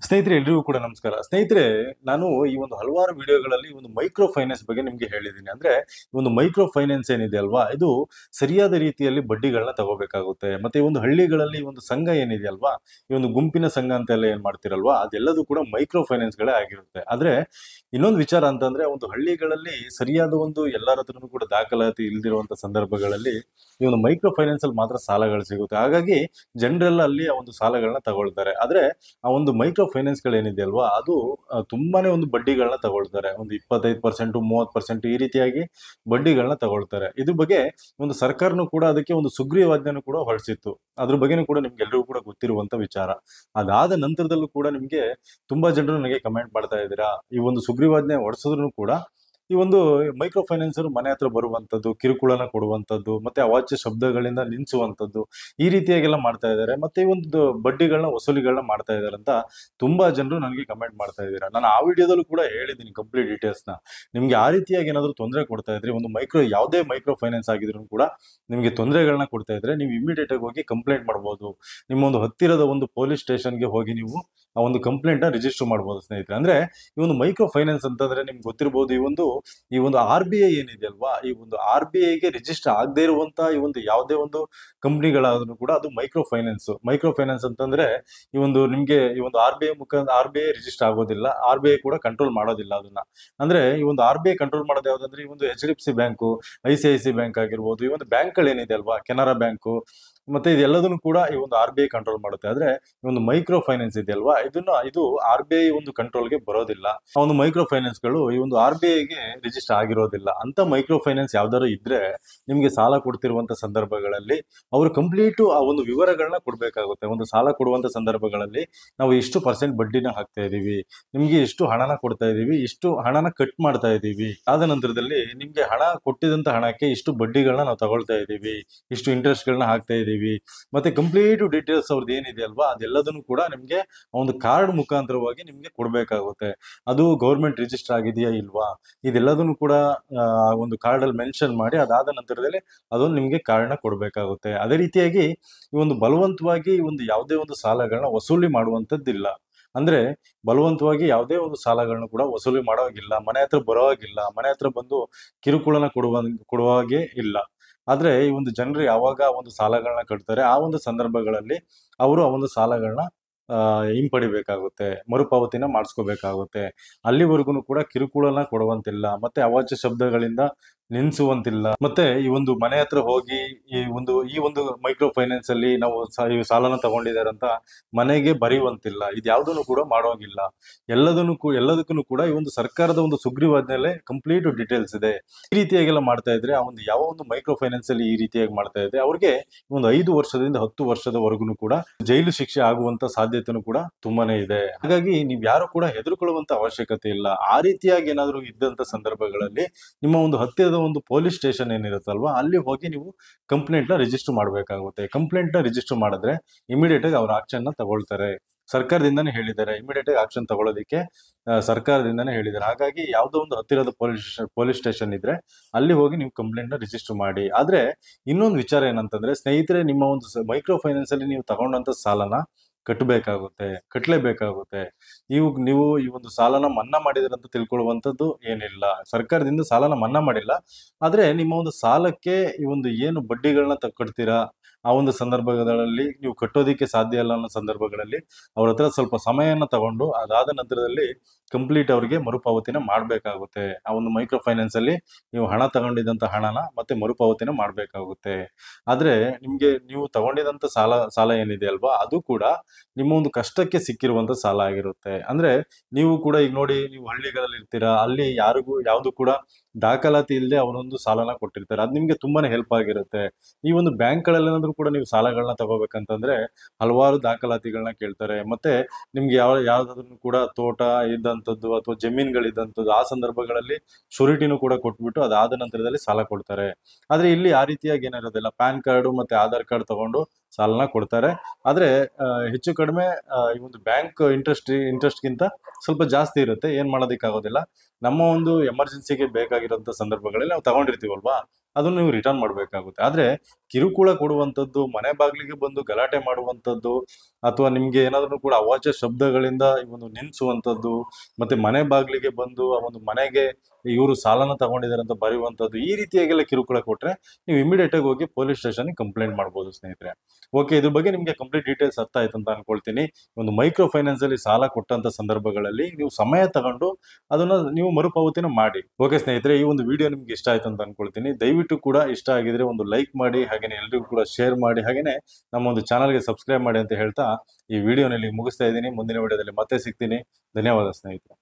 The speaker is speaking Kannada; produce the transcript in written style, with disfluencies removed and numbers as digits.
ಸ್ನೇಹಿತರೆ ಎಲ್ರಿಗೂ ಕೂಡ ನಮಸ್ಕಾರ. ಸ್ನೇಹಿತರೆ, ನಾನು ಈ ಒಂದು ಹಲವಾರು ವಿಡಿಯೋಗಳಲ್ಲಿ ಒಂದು ಮೈಕ್ರೋ ಫೈನಾನ್ಸ್ ಬಗ್ಗೆ ನಿಮ್ಗೆ ಹೇಳಿದ್ದೀನಿ. ಅಂದ್ರೆ ಈ ಒಂದು ಮೈಕ್ರೋ ಫೈನಾನ್ಸ್ ಏನಿದೆ ಅಲ್ವಾ, ಇದು ಸರಿಯಾದ ರೀತಿಯಲ್ಲಿ ಬಡ್ಡಿಗಳನ್ನ ತಗೋಬೇಕಾಗುತ್ತೆ. ಮತ್ತೆ ಈ ಒಂದು ಹಳ್ಳಿಗಳಲ್ಲಿ ಈ ಒಂದು ಸಂಘ ಏನಿದೆ ಅಲ್ವಾ, ಈ ಒಂದು ಗುಂಪಿನ ಸಂಘ ಅಂತೆಲ್ಲ ಏನ್ ಮಾಡ್ತಿರಲ್ವಾ, ಅದೆಲ್ಲದೂ ಕೂಡ ಮೈಕ್ರೋ ಫೈನಾನ್ಸ್ಗಳೇ ಆಗಿರುತ್ತೆ. ಆದ್ರೆ ಇನ್ನೊಂದು ವಿಚಾರ ಅಂತಂದ್ರೆ, ಒಂದು ಹಳ್ಳಿಗಳಲ್ಲಿ ಸರಿಯಾದ ಒಂದು ಎಲ್ಲರ ಹತ್ರನೂ ಕೂಡ ದಾಖಲಾತಿ ಇಲ್ದಿರುವಂತ ಸಂದರ್ಭಗಳಲ್ಲಿ ಈ ಒಂದು ಮೈಕ್ರೋ ಫೈನಾನ್ಸ್ ಅಲ್ಲಿ ಮಾತ್ರ ಸಾಲಗಳು ಸಿಗುತ್ತೆ. ಹಾಗಾಗಿ ಜನರೆಲ್ಲ ಅಲ್ಲಿ ಆ ಒಂದು ಸಾಲಗಳನ್ನ ತಗೊಳ್ತಾರೆ. ಆದ್ರೆ ಆ ಒಂದು ಮೈಕ್ರೋ ಫೈನಾನ್ಸ್ ಗಳೇನಿದೆ ಅಲ್ವಾ, ಅದು ತುಂಬಾನೇ ಒಂದು ಬಡ್ಡಿಗಳನ್ನ ತಗೊಳ್ತಾರೆ. ಒಂದು 25%, 30% ಈ ರೀತಿಯಾಗಿ ಬಡ್ಡಿಗಳನ್ನ ತಗೊಳ್ತಾರೆ. ಇದ್ರ ಬಗ್ಗೆ ಒಂದು ಸರ್ಕಾರನು ಕೂಡ ಅದಕ್ಕೆ ಒಂದು ಸುಗ್ರೀವಾಜ್ಞೆನೂ ಕೂಡ ಹೊರಡಿಸಿತ್ತು. ಅದ್ರ ಬಗ್ಗೆನೂ ಕೂಡ ನಿಮ್ಗೆ ಎಲ್ರಿಗೂ ಕೂಡ ಗೊತ್ತಿರುವಂತ ವಿಚಾರ. ಅದಾದ ನಂತರದಲ್ಲೂ ಕೂಡ ನಿಮ್ಗೆ ತುಂಬಾ ಜನರು ನನಗೆ ಕಮೆಂಟ್ ಮಾಡ್ತಾ ಇದ್ದೀರಾ, ಈ ಒಂದು ಸುಗ್ರೀವಾಜ್ಞೆ ಹೊರಡಿಸಿದ್ರು ಕೂಡ ಈ ಒಂದು ಮೈಕ್ರೋ ಫೈನಾನ್ಸರ್ ಮನೆ ಹತ್ರ ಬರುವಂತದ್ದು, ಕಿರುಕುಳನ ಕೊಡುವಂತದ್ದು, ಮತ್ತೆ ಅವಾಚ್ಯ ಶಬ್ದಗಳಿಂದ ನಿಲ್ಲಿಸುವಂತದ್ದು, ಈ ರೀತಿಯಾಗೆಲ್ಲ ಮಾಡ್ತಾ ಇದ್ದಾರೆ. ಮತ್ತೆ ಈ ಒಂದು ಬಡ್ಡಿಗಳನ್ನ ವಸೂಲಿಗಳನ್ನ ಮಾಡ್ತಾ ಇದ್ದಾರೆ ಅಂತ ತುಂಬಾ ಜನರು ನನಗೆ ಕಮೆಂಟ್ ಮಾಡ್ತಾ ಇದ್ದೀರಾ. ನಾನು ಆ ವಿಡಿಯೋದಲ್ಲೂ ಕೂಡ ಹೇಳಿದ್ದೀನಿ ಕಂಪ್ಲೀಟ್ ಡೀಟೇಲ್ಸ್ ನ. ನಿಮ್ಗೆ ಆ ರೀತಿಯಾಗಿ ಏನಾದ್ರು ತೊಂದರೆ ಕೊಡ್ತಾ ಇದ್ರೆ, ಒಂದು ಯಾವುದೇ ಮೈಕ್ರೋ ಫೈನಾನ್ಸ್ ಆಗಿದ್ರು ಕೂಡ ನಿಮ್ಗೆ ತೊಂದರೆಗಳನ್ನ ಕೊಡ್ತಾ ಇದ್ರೆ, ನೀವು ಇಮಿಡಿಯೇಟ್ ಆಗಿ ಹೋಗಿ ಕಂಪ್ಲೇಂಟ್ ಮಾಡಬಹುದು. ನಿಮ್ಮ ಒಂದು ಹತ್ತಿರದ ಒಂದು ಪೊಲೀಸ್ ಸ್ಟೇಷನ್ಗೆ ಹೋಗಿ ನೀವು ಆ ಒಂದು ಕಂಪ್ಲೇಂಟ್ ನ ರಿಜಿಸ್ಟರ್ ಮಾಡಬಹುದು ಸ್ನೇಹಿತರೆ. ಅಂದ್ರೆ ಈ ಒಂದು ಮೈಕ್ರೋ ಫೈನಾನ್ಸ್ ಅಂತಂದ್ರೆ ನಿಮ್ಗೆ ಗೊತ್ತಿರಬಹುದು, ಈ ಒಂದು RBI ಏನಿದೆ ಅಲ್ವಾ, ಈ ಒಂದು RBI ಗೆ ರಿಜಿಸ್ಟರ್ ಆಗದೆ ಇರುವಂತ ಈ ಒಂದು ಯಾವುದೇ ಒಂದು ಕಂಪ್ನಿಗಳಾದ್ರೂ ಕೂಡ ಅದು ಮೈಕ್ರೋ ಫೈನಾನ್ಸ್. ಮೈಕ್ರೋ ಫೈನಾನ್ಸ್ ಅಂತಂದ್ರೆ ನಿಮ್ಗೆ ಈ ಒಂದು RBI ರಿಜಿಸ್ಟರ್ ಆಗೋದಿಲ್ಲ, RBI ಕೂಡ ಕಂಟ್ರೋಲ್ ಮಾಡೋದಿಲ್ಲ ಅದನ್ನ. ಅಂದ್ರೆ ಈ ಒಂದು RBI ಕಂಟ್ರೋಲ್ ಮಾಡೋದು ಯಾವ್ದಂದ್ರೆ, ಈ ಒಂದು HDFC ಬ್ಯಾಂಕು, ICICI ಬ್ಯಾಂಕ್ ಆಗಿರ್ಬೋದು, ಈ ಒಂದು ಬ್ಯಾಂಕ್ಗಳೇನಿದೆ ಅಲ್ವಾ, ಕೆನರಾ ಬ್ಯಾಂಕು, ಮತ್ತೆ ಇದೆಲ್ಲದನ್ನು ಕೂಡ ಈ ಒಂದು RBI ಕಂಟ್ರೋಲ್ ಮಾಡುತ್ತೆ. ಆದ್ರೆ ಈ ಒಂದು ಮೈಕ್ರೋ ಫೈನಾನ್ಸ್ ಇದೆ ಅಲ್ವಾ, ಇದು RBI ಒಂದು ಕಂಟ್ರೋಲ್ಗೆ ಬರೋದಿಲ್ಲ. ಆ ಒಂದು ಮೈಕ್ರೋ ಫೈನಾನ್ಸ್ ಗಳು ಈ ಒಂದು RBI ಗೆ ರಿಜಿಸ್ಟರ್ ಆಗಿರೋದಿಲ್ಲ. ಅಂತ ಮೈಕ್ರೋ ಫೈನಾನ್ಸ್ ಯಾವ್ದಾದ್ರು ಇದ್ರೆ ನಿಮ್ಗೆ ಸಾಲ ಕೊಡ್ತಿರುವಂತ ಸಂದರ್ಭಗಳಲ್ಲಿ ಅವರು ಕಂಪ್ಲೀಟ್ ಆ ಒಂದು ವಿವರಗಳನ್ನ ಕೊಡ್ಬೇಕಾಗುತ್ತೆ. ಒಂದು ಸಾಲ ಕೊಡುವಂತ ಸಂದರ್ಭಗಳಲ್ಲಿ ನಾವು ಇಷ್ಟು ಪರ್ಸೆಂಟ್ ಬಡ್ಡಿನ ಹಾಕ್ತಾ ಇದೀವಿ, ನಿಮ್ಗೆ ಇಷ್ಟು ಹಣನ ಕೊಡ್ತಾ ಇದೀವಿ, ಇಷ್ಟು ಹಣನ ಕಟ್ ಮಾಡ್ತಾ ಇದೀವಿ, ಆದ ನಂತರದಲ್ಲಿ ನಿಮ್ಗೆ ಹಣ ಕೊಟ್ಟಿದಂತ ಹಣಕ್ಕೆ ಇಷ್ಟು ಬಡ್ಡಿಗಳನ್ನ ನಾವು ತಗೊಳ್ತಾ ಇದೀವಿ, ಇಷ್ಟು ಇಂಟ್ರೆಸ್ಟ್ ಗಳನ್ನ ಹಾಕ್ತಾ ಇದೀವಿ, ಮತ್ತೆ ಕಂಪ್ಲೀಟ್ ಡೀಟೇಲ್ಸ್ ಅವ್ರದ್ದು ಏನಿದೆ ಅಲ್ವಾ, ಅದೆಲ್ಲದನ್ನು ಕೂಡ ನಿಮ್ಗೆ ಒಂದು ಕಾರ್ಡ್ ಮುಖಾಂತರವಾಗಿ ನಿಮ್ಗೆ ಕೊಡ್ಬೇಕಾಗುತ್ತೆ. ಅದು ಗೌರ್ಮೆಂಟ್ ರಿಜಿಸ್ಟರ್ ಆಗಿದೆಯಾ ಇಲ್ವಾ, ಇದೆಲ್ಲದನ್ನು ಕೂಡ ಒಂದು ಕಾರ್ಡ್ ಅಲ್ಲಿ ಮೆನ್ಷನ್ ಮಾಡಿ, ಅದಾದ ನಂತರದಲ್ಲಿ ಅದೊಂದು ನಿಮ್ಗೆ ಕಾರ್ಡ್ ನ ಕೊಡ್ಬೇಕಾಗುತ್ತೆ. ಅದೇ ರೀತಿಯಾಗಿ ಈ ಒಂದು ಬಲವಂತವಾಗಿ ಒಂದು ಯಾವುದೇ ಒಂದು ಸಾಲಗಳನ್ನ ವಸೂಲಿ ಮಾಡುವಂತದ್ದಿಲ್ಲ. ಅಂದ್ರೆ ಬಲವಂತವಾಗಿ ಯಾವುದೇ ಒಂದು ಸಾಲಗಳನ್ನ ಕೂಡ ವಸೂಲಿ ಮಾಡೋವಾಗಿಲ್ಲ, ಮನೆ ಹತ್ರ ಬರೋವಾಗಿಲ್ಲ, ಮನೆ ಹತ್ರ ಬಂದು ಕಿರುಕುಳನ ಕೊಡುವಾಗೆ ಇಲ್ಲ. ಆದ್ರೆ ಈ ಒಂದು ಜನರು ಯಾವಾಗ ಒಂದು ಸಾಲಗಳನ್ನ ಕಟ್ತಾರೆ, ಆ ಒಂದು ಸಂದರ್ಭಗಳಲ್ಲಿ ಅವರು ಆ ಒಂದು ಸಾಲಗಳನ್ನ ಹಿಂಪಡಿಬೇಕಾಗುತ್ತೆ, ಮರುಪಾವತಿನ ಮಾಡಿಸ್ಕೋಬೇಕಾಗುತ್ತೆ. ಅಲ್ಲಿವರೆಗೂ ಕೂಡ ಕಿರುಕುಳನ ಕೊಡುವಂತಿಲ್ಲ, ಮತ್ತೆ ಅವಾಚ್ಯ ಶಬ್ದಗಳಿಂದ ನಿನ್ಸುವಂತಿಲ್ಲ. ಮತ್ತೆ ಈ ಒಂದು ಮನೆ ಹತ್ರ ಹೋಗಿ ಈ ಒಂದು ಮೈಕ್ರೋ ಫೈನಾನ್ಸ್ ಅಲ್ಲಿ ನಾವು ಈ ಸಾಲನ ತಗೊಂಡಿದ್ದಾರೆ ಅಂತ ಮನೆಗೆ ಬರೆಯುವಂತಿಲ್ಲ, ಇದ್ಯಾವುದನ್ನು ಕೂಡ ಮಾಡೋಗಿಲ್ಲ. ಎಲ್ಲದಕ್ಕೂ ಕೂಡ ಈ ಒಂದು ಸರ್ಕಾರದ ಒಂದು ಸುಗ್ರೀವಾಜ್ಞೆಯಲ್ಲೇ ಕಂಪ್ಲೀಟ್ ಡೀಟೇಲ್ಸ್ ಇದೆ. ಈ ರೀತಿಯಾಗೆಲ್ಲ ಮಾಡ್ತಾ ಇದ್ರೆ, ಆ ಒಂದು ಯಾವ ಒಂದು ಮೈಕ್ರೋ ಫೈನಾನ್ಸ್ ಅಲ್ಲಿ ಈ ರೀತಿಯಾಗಿ ಮಾಡ್ತಾ ಇದ್ರೆ ಅವ್ರಿಗೆ ಒಂದು 5 ವರ್ಷದಿಂದ 10 ವರ್ಷದವರೆಗೂ ಕೂಡ ಜೈಲು ಶಿಕ್ಷೆ ಆಗುವಂತ ಸಾಧ್ಯತೆನೂ ಕೂಡ ತುಂಬಾನೇ ಇದೆ. ಹಾಗಾಗಿ ನೀವ್ ಯಾರು ಕೂಡ ಹೆದರ್ಕೊಳ್ಳುವಂತ ಅವಶ್ಯಕತೆ ಇಲ್ಲ. ಆ ರೀತಿಯಾಗಿ ಏನಾದ್ರು ಇದ್ದಂತ ಸಂದರ್ಭಗಳಲ್ಲಿ ನಿಮ್ಮ ಒಂದು ಹತ್ತಿರದ ಒಂದು ಪೊಲೀಸ್ ಸ್ಟೇಷನ್ ಏನಿರುತ್ತಲ್ವಾ, ಅಲ್ಲಿ ಹೋಗಿ ನೀವು ಕಂಪ್ಲೇಂಟ್ ನ ರಿಜಿಸ್ಟರ್ ಮಾಡಬೇಕಾಗುತ್ತೆ. ಕಂಪ್ಲೇಂಟ್ ನ ರಿಜಿಸ್ಟರ್ ಮಾಡಿದ್ರೆ ಇಮಿಡಿಯೇಟ್ ಆಗಿ ಅವ್ರ ಆಕ್ಷನ್ ನ ತಗೊಳ್ತಾರೆ. ಸರ್ಕಾರದಿಂದಾನೇ ಹೇಳಿದ್ದಾರೆ, ಇಮಿಡಿಯೇಟ್ ಆಗಿ ಆಕ್ಷನ್ ತಗೊಳ್ಳೋದಕ್ಕೆ ಸರ್ಕಾರದಿಂದಾನೇ ಹೇಳಿದ್ದಾರೆ. ಹಾಗಾಗಿ ಯಾವ್ದೋ ಒಂದು ಹತ್ತಿರದ ಪೊಲೀಸ್ ಸ್ಟೇಷನ್ ಇದ್ರೆ ಅಲ್ಲಿ ಹೋಗಿ ನೀವು ಕಂಪ್ಲೇಂಟ್ ನ ರಿಜಿಸ್ಟರ್ ಮಾಡಿ. ಆದ್ರೆ ಇನ್ನೊಂದು ವಿಚಾರ ಏನಂತಂದ್ರೆ ಸ್ನೇಹಿತರೆ, ನಿಮ್ಮ ಒಂದು ಮೈಕ್ರೋ ಫೈನಾನ್ಸ್ ಅಲ್ಲಿ ನೀವು ತಗೊಂಡಂತ ಸಾಲನ ಕಟ್ಟಲೇಬೇಕಾಗುತ್ತೆ. ನೀವು ಈ ಒಂದು ಸಾಲನ ಮನ್ನಾ ಮಾಡಿದ್ರೆ ಅಂತ ತಿಳ್ಕೊಳ್ಳುವಂತದ್ದು ಏನಿಲ್ಲ. ಸರ್ಕಾರದಿಂದ ಸಾಲನ ಮನ್ನಾ ಮಾಡಿಲ್ಲ, ಆದ್ರೆ ನಿಮ್ಮ ಒಂದು ಸಾಲಕ್ಕೆ ಈ ಒಂದು ಏನು ಬಡ್ಡಿಗಳನ್ನ ಕಟ್ತೀರಾ, ಆ ಒಂದು ಸಂದರ್ಭಗಳಲ್ಲಿ ನೀವು ಕಟ್ಟೋದಿಕ್ಕೆ ಸಾಧ್ಯ ಇಲ್ಲ ಅನ್ನೋ ಸಂದರ್ಭಗಳಲ್ಲಿ ಅವ್ರ ಹತ್ರ ಸ್ವಲ್ಪ ಸಮಯನ ತಗೊಂಡು, ಅದಾದ ನಂತರದಲ್ಲಿ ಕಂಪ್ಲೀಟ್ ಅವ್ರಿಗೆ ಮರುಪಾವತಿನ ಮಾಡ್ಬೇಕಾಗುತ್ತೆ. ಆ ಒಂದು ಮೈಕ್ರೋ ಫೈನಾನ್ಸ್ ಅಲ್ಲಿ ನೀವು ಹಣ ತಗೊಂಡಿದ್ದಂತ ಹಣನ ಮತ್ತೆ ಮರುಪಾವತಿನ ಮಾಡ್ಬೇಕಾಗುತ್ತೆ. ಆದ್ರೆ ನೀವು ತಗೊಂಡಿದಂತ ಸಾಲ ಏನಿದೆ ಅಲ್ವಾ, ಅದು ಕೂಡ ನಿಮ್ಮ ಒಂದು ಕಷ್ಟಕ್ಕೆ ಸಿಕ್ಕಿರುವಂತ ಸಾಲ ಆಗಿರುತ್ತೆ. ಅಂದ್ರೆ ನೀವು ಕೂಡ ಈಗ ನೋಡಿ, ನೀವು ಹಳ್ಳಿಗಳಲ್ಲಿ ಇರ್ತೀರಾ, ಅಲ್ಲಿ ಯಾವ್ದು ಕೂಡ ದಾಖಲಾತಿ ಇಲ್ಲದೆ ಅವರೊಂದು ಸಾಲನ ಕೊಟ್ಟಿರ್ತಾರೆ. ಅದು ನಿಮ್ಗೆ ತುಂಬಾನೇ ಹೆಲ್ಪ್ ಆಗಿರುತ್ತೆ. ಈ ಒಂದು ಬ್ಯಾಂಕ್ಗಳಲ್ಲಿ ಏನಾದ್ರು ಕೂಡ ನೀವು ಸಾಲಗಳನ್ನ ತಗೋಬೇಕಂತಂದ್ರೆ ಹಲವಾರು ದಾಖಲಾತಿಗಳನ್ನ ಕೇಳ್ತಾರೆ. ಮತ್ತೆ ನಿಮ್ಗೆ ಯಾವ್ದಾದ್ರು ಕೂಡ ತೋಟ ಇದ್ದಂಥದ್ದು ಅಥವಾ ಜಮೀನುಗಳಿದ್ದಂಥದ್ದು, ಆ ಸಂದರ್ಭಗಳಲ್ಲಿ ಶೂರಿಟಿನೂ ಕೂಡ ಕೊಟ್ಬಿಟ್ಟು ಅದಾದ ನಂತರದಲ್ಲಿ ಸಾಲ ಕೊಡ್ತಾರೆ. ಆದ್ರೆ ಇಲ್ಲಿ ಆ ರೀತಿಯಾಗಿ ಏನಿರೋದಿಲ್ಲ, ಪ್ಯಾನ್ ಕಾರ್ಡ್ ಮತ್ತೆ ಆಧಾರ್ ಕಾರ್ಡ್ ತಗೊಂಡು ಸಾಲನ ಕೊಡ್ತಾರೆ. ಆದ್ರೆ ಹೆಚ್ಚು ಕಡಿಮೆ ಈ ಒಂದು ಬ್ಯಾಂಕ್ ಇಂಟ್ರೆಸ್ಟ್ಗಿಂತ ಸ್ವಲ್ಪ ಜಾಸ್ತಿ ಇರುತ್ತೆ. ಏನ್ ಮಾಡೋದಕ್ಕಾಗೋದಿಲ್ಲ, ನಮ್ಮ ಒಂದು ಎಮರ್ಜೆನ್ಸಿಗೆ ಬೇಕಾಗಿರೋಂಥ ಸಂದರ್ಭಗಳಲ್ಲಿ ನಾವು ತಗೊಂಡಿರ್ತೀವಲ್ವಾ, ಅದನ್ನು ನೀವು ರಿಟರ್ನ್ ಮಾಡಬೇಕಾಗುತ್ತೆ. ಆದರೆ ಕಿರುಕುಳ ಕೊಡುವಂಥದ್ದು, ಮನೆ ಬಾಗಿಲಿಗೆ ಬಂದು ಗಲಾಟೆ ಮಾಡುವಂಥದ್ದು, ಅಥವಾ ನಿಮಗೆ ಏನಾದರೂ ಕೂಡ ಅವಾಚ್ಯ ಶಬ್ದಗಳಿಂದ ಈ ಒಂದು ನಿಲ್ಲಿಸುವಂಥದ್ದು, ಮತ್ತೆ ಮನೆ ಬಾಗಿಲಿಗೆ ಬಂದು ಆ ಒಂದು ಮನೆಗೆ ಇವರು ಸಾಲನ ತಗೊಂಡಿದ್ದಾರೆ ಅಂತ ಬರೆಯುವಂಥದ್ದು, ಈ ರೀತಿಯಾಗೆಲ್ಲ ಕಿರುಕುಳ ಕೊಟ್ಟರೆ ನೀವು ಇಮಿಡಿಯೇಟ್ ಆಗಿ ಹೋಗಿ ಪೊಲೀಸ್ ಸ್ಟೇಷನ್ಗೆ ಕಂಪ್ಲೇಂಟ್ ಮಾಡ್ಬೋದು ಸ್ನೇಹಿತರೆ. ಓಕೆ, ಇದ್ರ ಬಗ್ಗೆ ನಿಮಗೆ ಕಂಪ್ಲೀಟ್ ಡೀಟೇಲ್ಸ್ ಅರ್ಥ ಆಯ್ತು ಅಂತ ಅನ್ಕೊಳ್ತೀನಿ. ಒಂದು ಮೈಕ್ರೋ ಫೈನಾನ್ಸ್ ಅಲ್ಲಿ ಸಾಲ ಕೊಟ್ಟಂತ ಸಂದರ್ಭಗಳಲ್ಲಿ ನೀವು ಸಮಯ ತಗೊಂಡು ಅದನ್ನ ನೀವು ಮರುಪಾವತಿನ ಮಾಡಿ. ಓಕೆ ಸ್ನೇಹಿತರೆ, ಈ ಒಂದು ವಿಡಿಯೋ ನಿಮ್ಗೆ ಇಷ್ಟ ಆಯ್ತು ಅಂತ ಅನ್ಕೊಳ್ತೀನಿ. ದಯವಿಟ್ಟು ಕೂಡ ಇಷ್ಟ ಆಗಿದ್ರೆ ಒಂದು ಲೈಕ್ ಮಾಡಿ, ಹಾಗೇನೆ ಎಲ್ರಿಗೂ ಕೂಡ ಶೇರ್ ಮಾಡಿ, ಹಾಗೇನೆ ನಮ್ಮ ಒಂದು ಚಾನಲ್ಗೆ ಸಬ್ಸ್ಕ್ರೈಬ್ ಮಾಡಿ ಅಂತ ಹೇಳ್ತಾ ಈ ವಿಡಿಯೋನಲ್ಲಿ ಮುಗಿಸ್ತಾ ಇದ್ದೀನಿ. ಮುಂದಿನ ವಿಡಿಯೋದಲ್ಲಿ ಮತ್ತೆ ಸಿಗ್ತೀನಿ. ಧನ್ಯವಾದ ಸ್ನೇಹಿತರೆ.